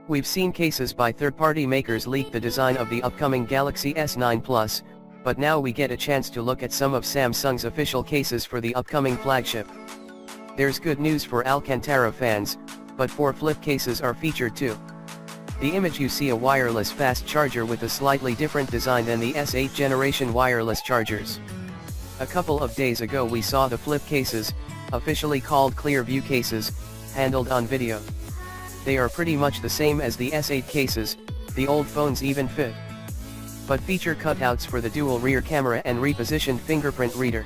We've seen cases by third-party makers leak the design of the upcoming Galaxy S9 Plus, but now we get a chance to look at some of Samsung's official cases for the upcoming flagship. There's good news for Alcantara fans, but 4 flip cases are featured too. The image you see a wireless fast charger with a slightly different design than the S8 generation wireless chargers. A couple of days ago we saw the flip cases, officially called Clear View cases, handled on video. They are pretty much the same as the S8 cases, the old phones even fit, but feature cutouts for the dual rear camera and repositioned fingerprint reader.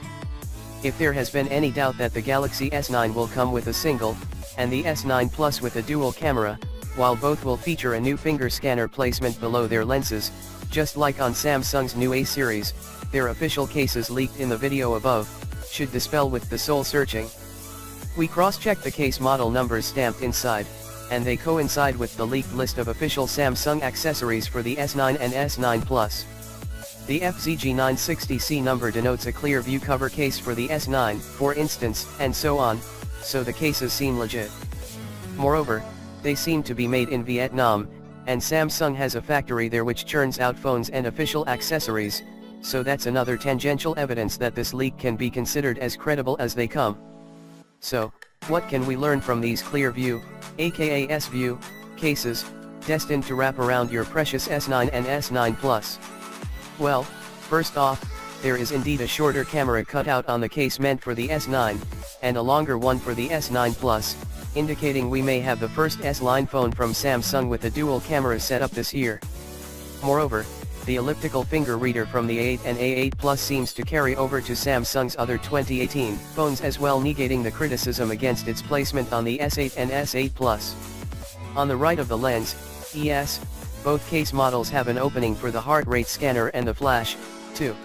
If there has been any doubt that the Galaxy S9 will come with a single, and the S9 Plus with a dual camera, while both will feature a new finger scanner placement below their lenses, just like on Samsung's new A series, their official cases leaked in the video above, should dispel with the soul searching. We cross-checked the case model numbers stamped inside, and they coincide with the leaked list of official Samsung accessories for the S9 and S9 Plus. The FZG960C number denotes a clear view cover case for the S9, for instance, and so on, so the cases seem legit. Moreover, they seem to be made in Vietnam, and Samsung has a factory there which churns out phones and official accessories, so that's another tangential evidence that this leak can be considered as credible as they come. So, what can we learn from these Clear View, aka S-View, cases, destined to wrap around your precious S9 and S9 Plus? Well, first off, there is indeed a shorter camera cutout on the case meant for the S9, and a longer one for the S9 Plus, indicating we may have the first S-line phone from Samsung with a dual camera setup this year. Moreover, the elliptical finger reader from the A8 and A8 Plus seems to carry over to Samsung's other 2018 phones as well, negating the criticism against its placement on the S8 and S8 Plus. On the right of the lens, yes, both case models have an opening for the heart rate scanner and the flash, too.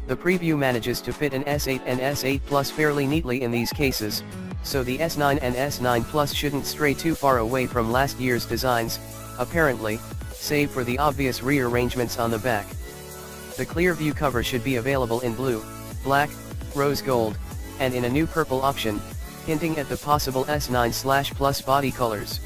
The preview manages to fit an S8 and S8 Plus fairly neatly in these cases, so the S9 and S9 Plus shouldn't stray too far away from last year's designs, apparently, save for the obvious rearrangements on the back. The Clear View cover should be available in blue, black, rose gold, and in a new purple option, hinting at the possible S9/Plus body colors.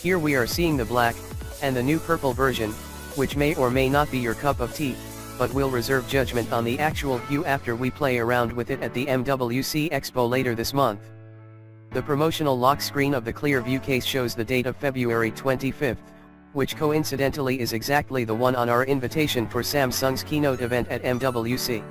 Here we are seeing the black, and the new purple version, which may or may not be your cup of tea, but we'll reserve judgment on the actual hue after we play around with it at the MWC Expo later this month. The promotional lock screen of the Clear View case shows the date of February 25th, which coincidentally is exactly the one on our invitation for Samsung's keynote event at MWC.